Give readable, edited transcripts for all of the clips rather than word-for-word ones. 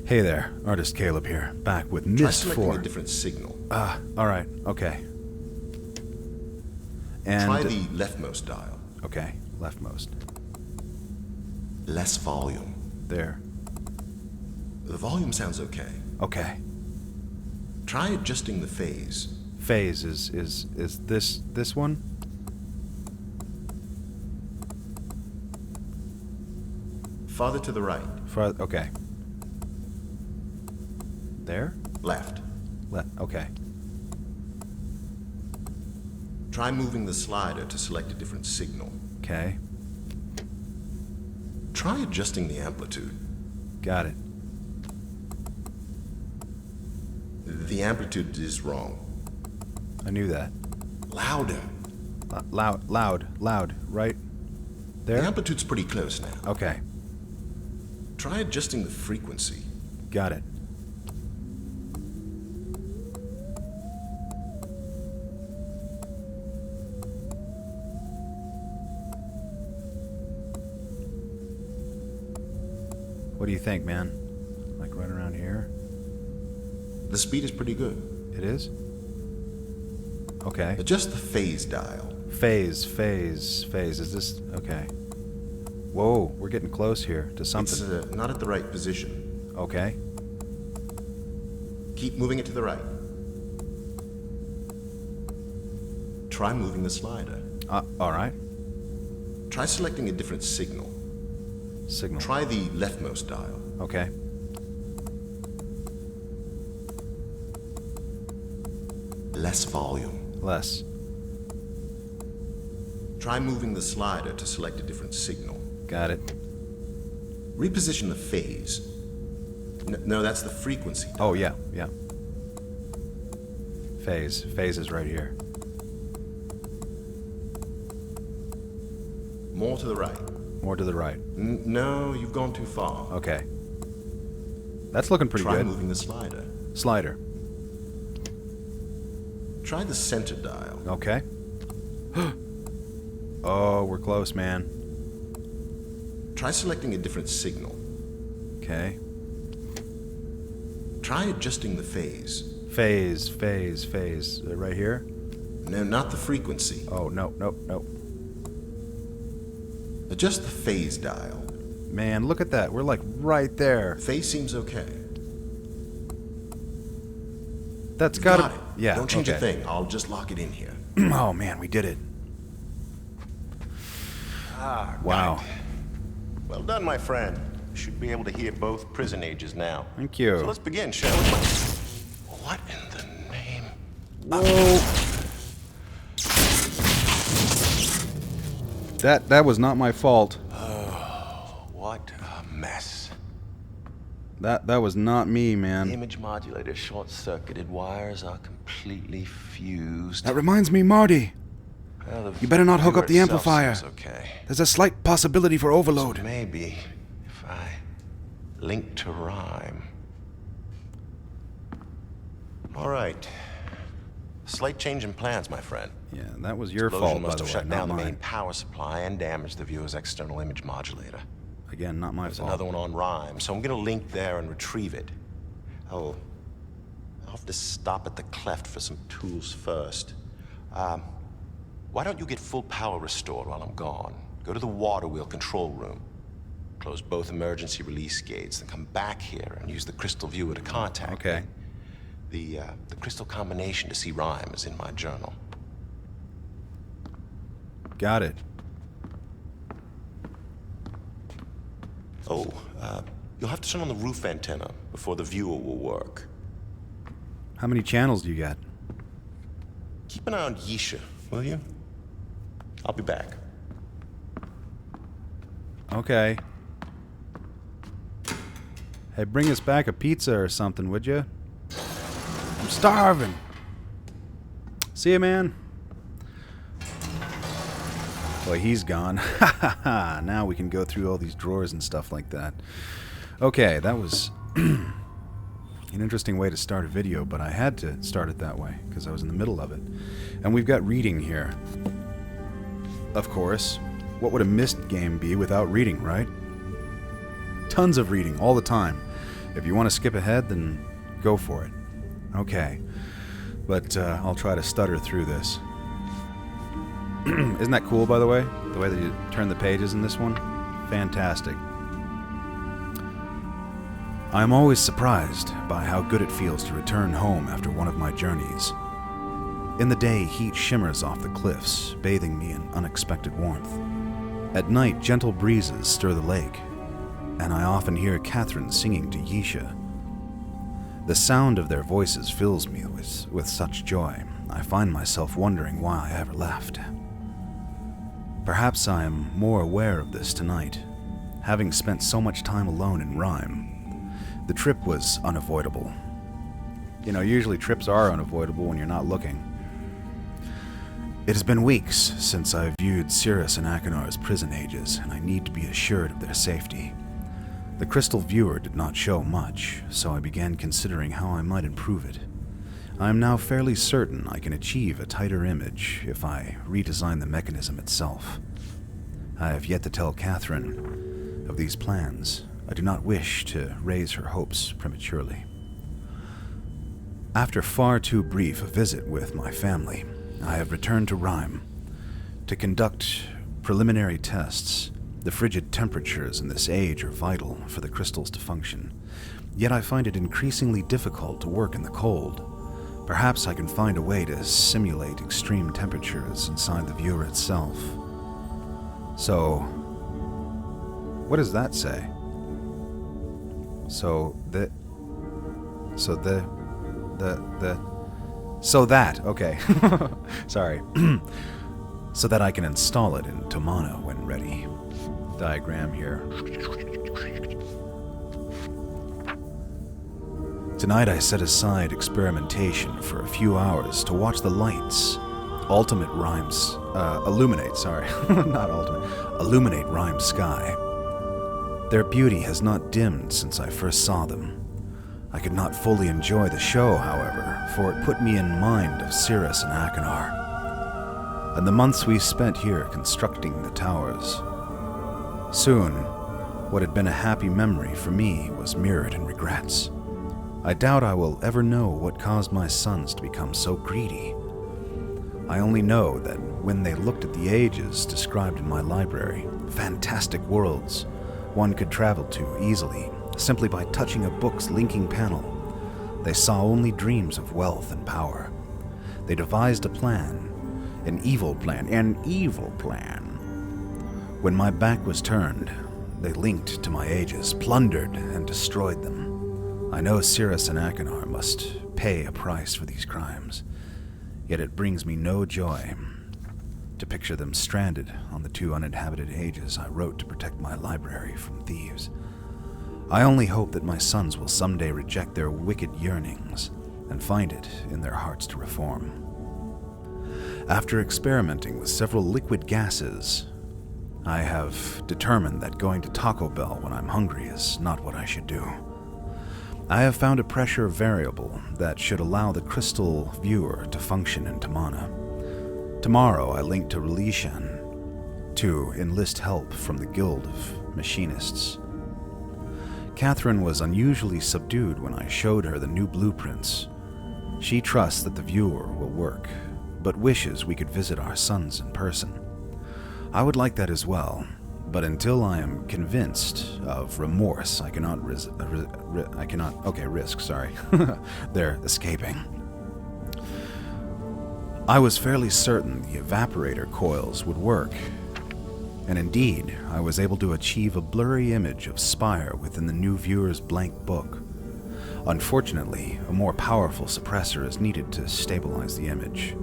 Hey there, artistcaleb here, back with Try Myst selecting a IV. different signal. Alright, okay. And... Try the leftmost dial. Okay, leftmost. Less volume. There. The volume sounds okay. Okay. Try adjusting the phase. Phase is this one? Farther to the right. Okay. There? Left. Okay. Try moving the slider to select a different signal. Okay. Try adjusting the amplitude. Got it. The amplitude is wrong. I knew that. Louder. Loud. Right? The There? amplitude's pretty close now. Okay. Try adjusting the frequency. Got it. What do you think, man? Like right around here? The speed is pretty good. It is? Okay. Adjust the phase dial. Phase. Is this... Okay. Whoa, we're getting close here to something. It's not at the right position. Okay. Keep moving it to the right. Try moving the slider. Alright. Try selecting a different signal. Signal. Try the leftmost dial. Okay. Less volume. Less. Try moving the slider to select a different signal. Got it. Reposition the phase. No, that's the frequency. Oh, yeah. Phase. Phase is right here. More to the right. More to the right. No, you've gone too far. Okay. That's looking pretty Try good. moving the slider. Slider. Try the center dial. Okay. Oh, we're close, man. Try selecting a different signal. Okay. Try adjusting the phase. Phase. Right here? No, not the frequency. Oh, no. Adjust the phase dial. Man, look at that. We're like right there. Phase seems okay. That's Got gotta... it. Yeah, Don't change okay. a thing. I'll just lock it in here. Oh, man, we did it. Wow. Got it. Well done, my friend. Should be able to hear both prison ages now. Thank you. So let's begin, shall we? What in the name? Whoa. That was not my fault. Oh, what a mess. That was not me, The man. image modulator short-circuited, wires are completely fused. That reminds me, Marty. Well, the You better not hook viewer up the itself amplifier. seems okay. There's a slight possibility for overload. So maybe if I link to rhyme. All right. Slight change in plans, my friend. Yeah, that was your Explosion fault, by must the have way, shut not down the main mine. power supply and damaged the viewer's external image modulator. Again, not my There's fault. another one on rhyme, so I'm gonna link there and retrieve it. Oh, I'll have to stop at the cleft for some tools first. Why don't you get full power restored while I'm gone? Go to the water wheel control room. Close both emergency release gates, then come back here and use the crystal viewer to contact Okay. me. The crystal combination to see rhyme is in my journal. Got it. Oh, you'll have to turn on the roof antenna before the viewer will work. How many channels do you got? Keep an eye on Yisha, will you? I'll be back. Okay. Hey, bring us back a pizza or something, would you? I'm starving. See you, man. Boy, he's gone. Ha ha ha. Now we can go through all these drawers and stuff like that. Okay, that was an interesting way to start a video, but I had to start it that way because I was in the middle of it. And we've got reading here. Of course. What would a Myst game be without reading, right? Tons of reading all the time. If you want to skip ahead, then go for it. Okay. But I'll try to stutter through this. Isn't that cool, by the way? The way that you turn the pages in this one? Fantastic. I am always surprised by how good it feels to return home after one of my journeys. In the day, heat shimmers off the cliffs, bathing me in unexpected warmth. At night, gentle breezes stir the lake, and I often hear Catherine singing to Yisha. The sound of their voices fills me with such joy, I find myself wondering why I ever left. Perhaps I am more aware of this tonight, having spent so much time alone in Rhyme. The trip was unavoidable. You know, usually trips are unavoidable when you're not looking. It has been weeks since I viewed Cirrus and Achenor's prison ages, and I need to be assured of their safety. The crystal viewer did not show much, so I began considering how I might improve it. I am now fairly certain I can achieve a tighter image if I redesign the mechanism itself. I have yet to tell Catherine of these plans. I do not wish to raise her hopes prematurely. After far too brief a visit with my family, I have returned to Rhyme to conduct preliminary tests. The frigid temperatures in this age are vital for the crystals to function, yet I find it increasingly difficult to work in the cold. Perhaps I can find a way to simulate extreme temperatures inside the viewer itself. So, what does that say? So that, okay. Sorry. So that I can install it in Tamana when ready. Diagram here. Tonight I set aside experimentation for a few hours to watch the lights illuminate Rhyme's sky. Their beauty has not dimmed since I first saw them. I could not fully enjoy the show, however, for it put me in mind of Cirrus and Achenar, and the months we spent here constructing the towers. Soon, what had been a happy memory for me was mirrored in regrets. I doubt I will ever know what caused my sons to become so greedy. I only know that when they looked at the ages described in my library, fantastic worlds one could travel to easily, simply by touching a book's linking panel, they saw only dreams of wealth and power. They devised an evil plan. When my back was turned, they linked to my ages, plundered and destroyed them. I know Cirrus and Achenar must pay a price for these crimes, yet it brings me no joy to picture them stranded on the 2 uninhabited ages I wrote to protect my library from thieves. I only hope that my sons will someday reject their wicked yearnings and find it in their hearts to reform. After experimenting with several liquid gases, I have determined that going to Taco Bell when I'm hungry is not what I should do. I have found a pressure variable that should allow the crystal viewer to function in Tamana. Tomorrow I link to Relishan to enlist help from the Guild of Machinists. Catherine was unusually subdued when I showed her the new blueprints. She trusts that the viewer will work, but wishes we could visit our sons in person. I would like that as well, but until I am convinced of remorse, I cannot risk their escaping. I was fairly certain the evaporator coils would work, and indeed, I was able to achieve a blurry image of Spire within the new viewer's blank book. Unfortunately, a more powerful suppressor is needed to stabilize the image.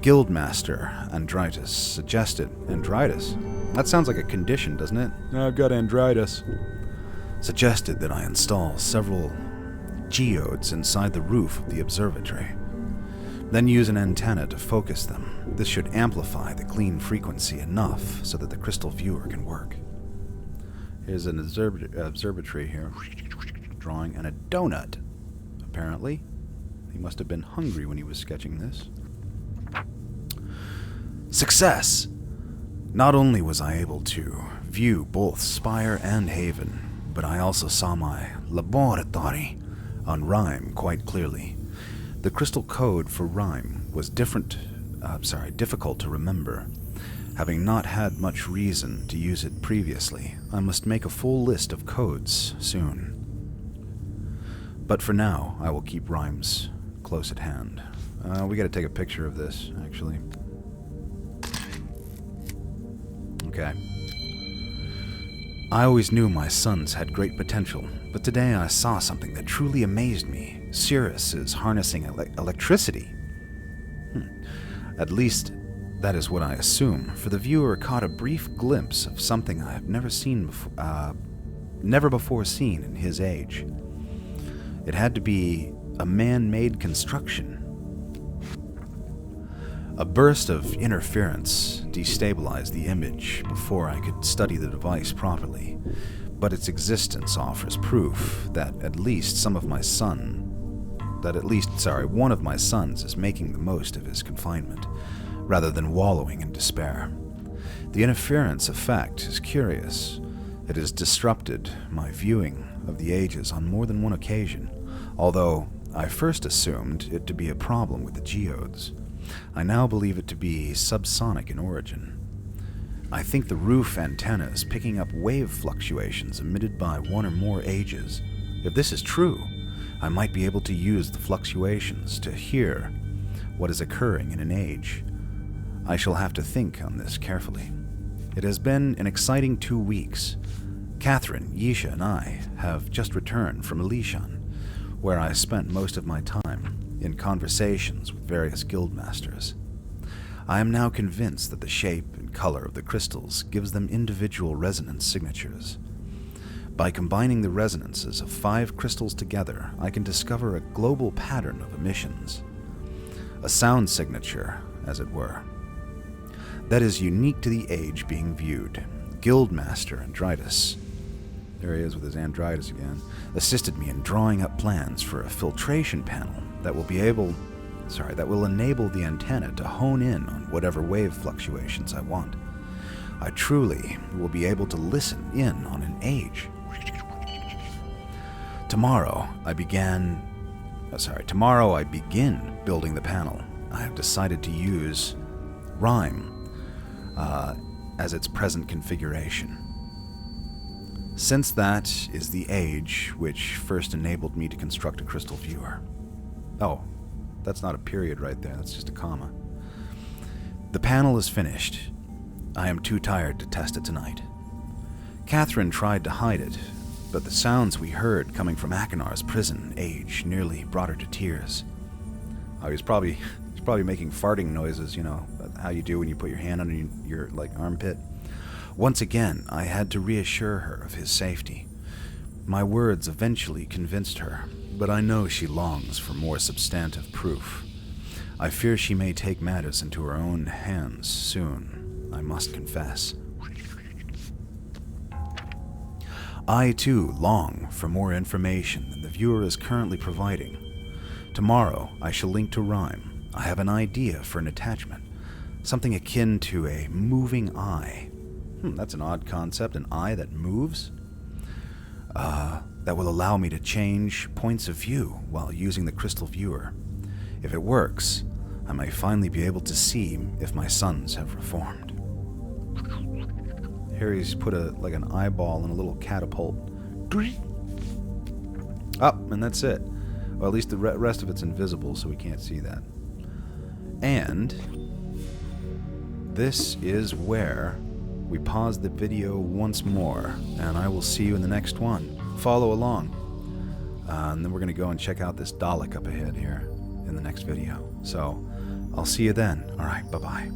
Guildmaster Andritis suggested... Andritis? That sounds like a condition, doesn't it? I've got andritis. Suggested that I install several geodes inside the roof of the observatory, then use an antenna to focus them. This should amplify the clean frequency enough so that the crystal viewer can work. Here's an observatory here. Drawing and a donut, apparently. He must have been hungry when he was sketching this. Success! Not only was I able to view both Spire and Haven, but I also saw my laboratory on Rhyme quite clearly. The crystal code for Rhyme was difficult to remember. Having not had much reason to use it previously, I must make a full list of codes soon. But for now, I will keep Rhymes close at hand. We gotta take a picture of this, actually. Okay. I always knew my sons had great potential, but today I saw something that truly amazed me. Cirrus is harnessing electricity. At least, that is what I assume, for the viewer caught a brief glimpse of something I have never before seen in his age. It had to be a man-made construction. A burst of interference destabilized the image before I could study the device properly, but its existence offers proof that one of my sons is making the most of his confinement, rather than wallowing in despair. The interference effect is curious. It has disrupted my viewing of the ages on more than one occasion, although I first assumed it to be a problem with the geodes. I now believe it to be subsonic in origin. I think the roof antenna is picking up wave fluctuations emitted by one or more ages. If this is true, I might be able to use the fluctuations to hear what is occurring in an age. I shall have to think on this carefully. It has been an exciting 2 weeks. Catherine, Yisha, and I have just returned from Elishan, where I spent most of my time in conversations with various guildmasters. I am now convinced that the shape and color of the crystals gives them individual resonance signatures. By combining the resonances of 5 crystals together, I can discover a global pattern of emissions. A sound signature, as it were, that is unique to the age being viewed. Guildmaster Andritus, there he is with his Andritus again, assisted me in drawing up plans for a filtration panel that will enable the antenna to hone in on whatever wave fluctuations I want. I truly will be able to listen in on an age. Tomorrow I begin building the panel. I have decided to use Rhyme as its present configuration, since that is the age which first enabled me to construct a crystal viewer. Oh, that's not a period right there, that's just a comma. The panel is finished. I am too tired to test it tonight. Catherine tried to hide it, but the sounds we heard coming from Akinar's prison age nearly brought her to tears. Oh, he's probably making farting noises, you know, how you do when you put your hand under your armpit. Once again, I had to reassure her of his safety. My words eventually convinced her, but I know she longs for more substantive proof. I fear she may take matters into her own hands soon, I must confess. I, too, long for more information than the viewer is currently providing. Tomorrow, I shall link to Rhyme. I have an idea for an attachment, something akin to a moving eye. That's an odd concept, an eye that moves? That will allow me to change points of view while using the crystal viewer. If it works, I may finally be able to see if my sons have reformed. Here he's put an eyeball in a little catapult. Up, and that's it. Well, at least the rest of it's invisible, so we can't see that. And this is where we pause the video once more, and I will see you in the next one. Follow along. And then we're going to go and check out this Dalek up ahead here in the next video. So, I'll see you then. Alright, bye-bye.